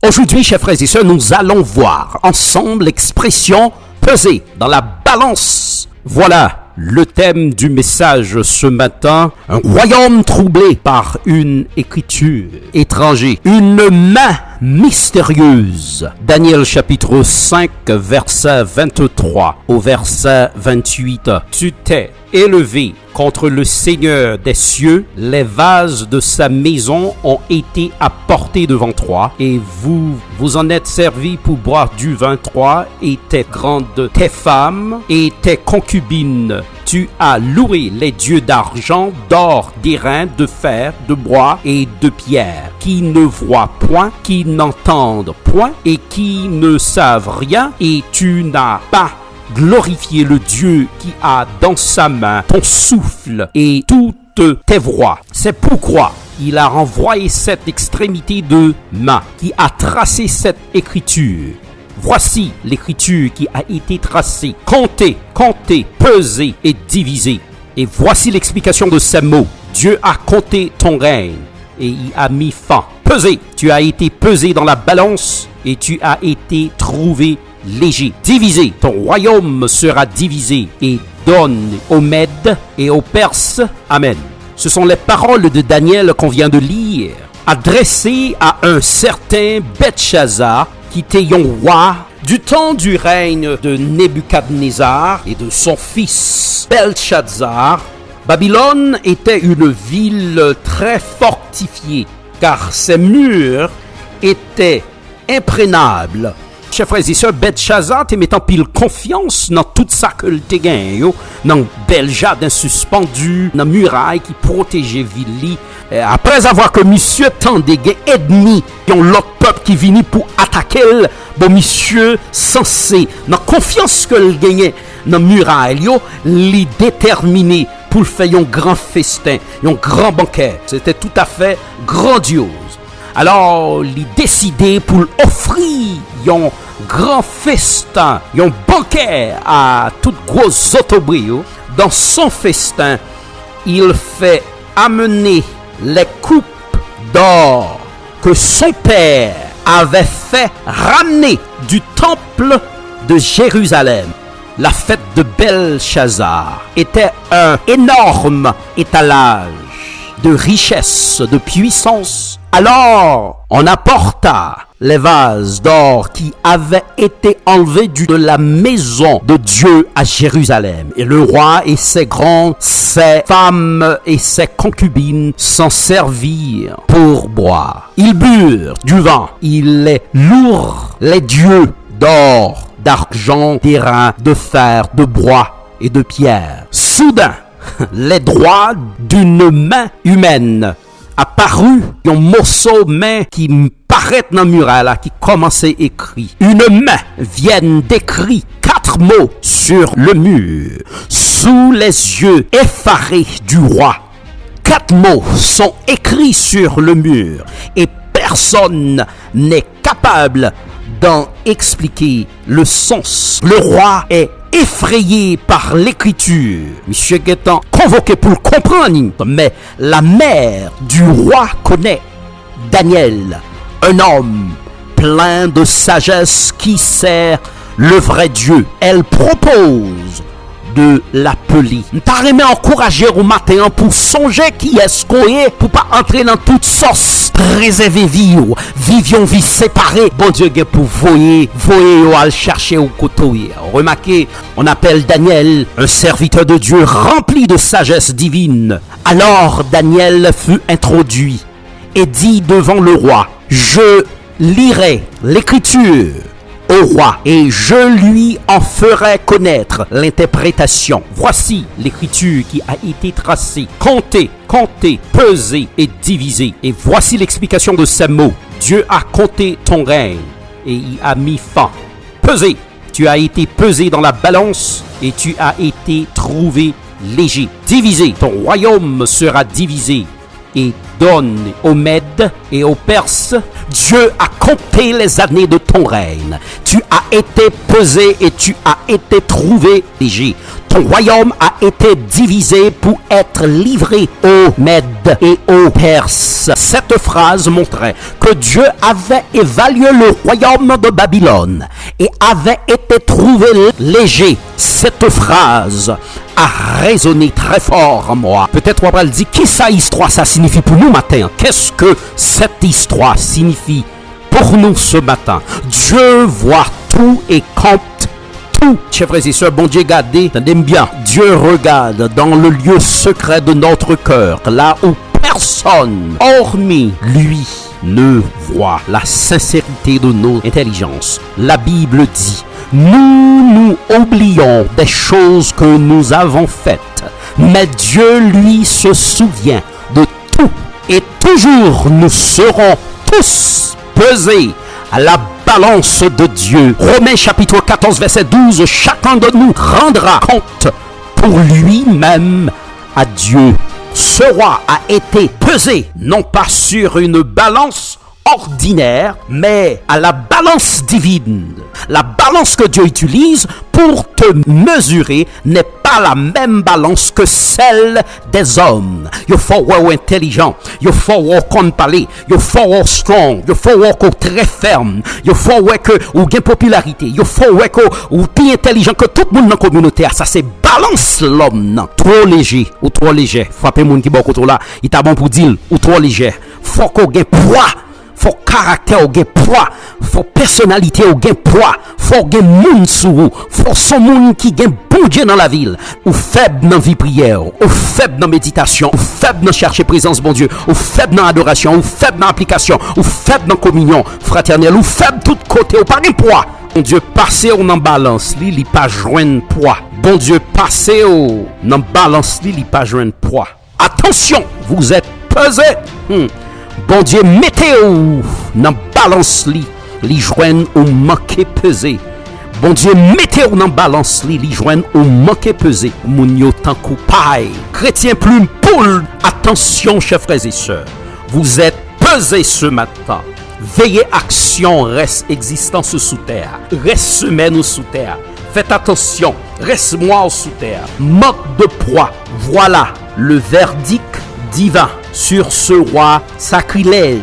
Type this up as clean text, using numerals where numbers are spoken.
Aujourd'hui, chers frères et sœurs, nous allons voir ensemble l'expression peser dans la balance. Voilà le thème du message ce matin. Un royaume troublé par une écriture étrangère, une main mystérieuse. Daniel chapitre 5, verset 23 au verset 28. Tu t'es élevé contre le Seigneur des cieux, les vases de sa maison ont été apportés devant toi, et vous en êtes servis pour boire du vin. Toi et tes grandes, tes femmes et tes concubines. Tu as loué les dieux d'argent, d'or, d'airain, de fer, de bois et de pierre, qui ne voient point, qui n'entendent point et qui ne savent rien, et tu n'as pas glorifié le Dieu qui a dans sa main ton souffle et toutes tes voix. C'est pourquoi il a renvoyé cette extrémité de main qui a tracé cette écriture. Voici l'écriture qui a été tracée, comptée, pesée et divisée. Et voici l'explication de ces mots. Dieu a compté ton règne et y a mis fin. Pesé, tu as été pesé dans la balance et tu as été trouvé léger. Divisé, ton royaume sera divisé et donne aux Mèdes et aux Perses. Amen. Ce sont les paroles de Daniel qu'on vient de lire, adressées à un certain Belchazzar, qui était un roi du temps du règne de Nebuchadnezzar et de son fils Belchazzar. Babylone était une ville très fortifiée, car ses murs étaient imprénables. Chers frères et sœurs, Belchazzar te mettant pile confiance dans tout ça que le te gagne, dans bel jardin suspendu, dans muraille qui protégeait ville. Après avoir que monsieur tant de ennemis, qui ont l'autre peuple qui vient pour attaquer, bon monsieur censé, dans confiance que le gagne dans muraille, li déterminé pour faire un grand festin, un grand banquet. C'était tout à fait grandiose. Alors, il a décidé pour offrir un grand festin, un banquet à toutes grosses autobrio. Dans son festin, il fait amener les coupes d'or que son père avait fait ramener du temple de Jérusalem. La fête de Belchazzar était un énorme étalage de richesse, de puissance. Alors, on apporta les vases d'or qui avaient été enlevés de la maison de Dieu à Jérusalem. Et le roi et ses grands, ses femmes et ses concubines s'en servirent pour boire. Ils burent du vin. Ils louèrent les dieux d'or, d'argent, d'airain, de fer, de bois et de pierre. Soudain, les droits d'une main humaine apparu un morceau main qui paraît dans le muraille là, qui commençait écrit. Une main vient d'écrire 4 mots sur le mur, sous les yeux effarés du roi. 4 mots sont écrits sur le mur et personne n'est capable d'en expliquer le sens. Le roi est effrayé par l'écriture. Monsieur Guettan convoqué pour le comprendre, mais la mère du roi connaît Daniel, un homme plein de sagesse qui sert le vrai Dieu. Elle propose de l'appeler. T'as remis encourager au matin pour songer qui est-ce qu'on est, pour pas entrer dans toute sauce. Préserver vie, vivions vie séparée. Bon Dieu, pour voyer à le chercher au couteau. Remarquez, on appelle Daniel un serviteur de Dieu rempli de sagesse divine. Alors Daniel fut introduit et dit devant le roi, je lirai l'écriture au roi et je lui en ferai connaître l'interprétation. Voici l'écriture qui a été tracée, comptée, pesée et divisée. Et voici l'explication de ces mots. Dieu a compté ton règne et y a mis fin. Pesé, tu as été pesé dans la balance et tu as été trouvé léger. Divisé, ton royaume sera divisé et donne aux Mèdes et aux Perses Dieu a compté les années de ton règne. Tu as été pesé et tu as été trouvé léger. Ton royaume a été divisé pour être livré aux Mèdes et aux Perses. Cette phrase montrait que Dieu avait évalué le royaume de Babylone et avait été trouvé léger. Cette phrase a résonné très fort en moi. Peut-être on va le dire, qu'est-ce que cette histoire ça signifie pour nous matin? Qu'est-ce que cette histoire signifie pour nous ce matin? Dieu voit tout et compte tout. Chers frères et sœurs, bon Dieu, regardez, entendez bien. Dieu regarde dans le lieu secret de notre cœur, là où personne, hormis lui, ne voit la sincérité de nos intelligences. La Bible dit, nous oublions des choses que nous avons faites, mais Dieu, lui, se souvient de tout. Et toujours, nous serons tous pesés à la balance de Dieu. Romains chapitre 14 verset 12, chacun de nous rendra compte pour lui-même à Dieu. Ce roi a été pesé, non pas sur une balance ordinaire, mais à la balance divine. La balance que Dieu utilise pour te mesurer n'est pas la même balance que celle des hommes. Il faut être intelligent, il faut être parler, il faut être strong, il faut être très ferme, il faut être ou gain popularité, il faut être ou plus intelligent que tout le monde dans la communauté. Ça c'est balance l'homme. Trop léger ou trop léger. Frappez moun qui beaucoup là, il t'a bon pour dire ou trop léger. Faut qu'on gain poids. Faut caractère au gain poids, faut personnalité au gain poids, faut gain moun sou, faut son moun qui gain bon Dieu dans la ville, ou faible dans vie prière, ou faible dans méditation, ou faible dans chercher présence bon Dieu, ou faible dans adoration, ou faible dans application, ou faible dans communion fraternelle, ou faible tout côté, ou pas gain poids. Bon Dieu passé ou dans balance, li pas joindre poids. Bon Dieu passé ou dans balance, li pas joindre poids. Attention, vous êtes pesé. Bon Dieu, mettez-vous dans balance li joigne ou manquer peser. Bon Dieu, mettez-vous dans balance li joigne ou manquer peser. Moun yo tan kou paille. Chrétien plume poule. Attention, chers frères et sœurs. Vous êtes pesés ce matin. Veillez action, reste existence sous terre. Reste semaine ou sous terre. Faites attention, reste mois sous terre. Manque de poids. Voilà le verdict divin sur ce roi sacrilège.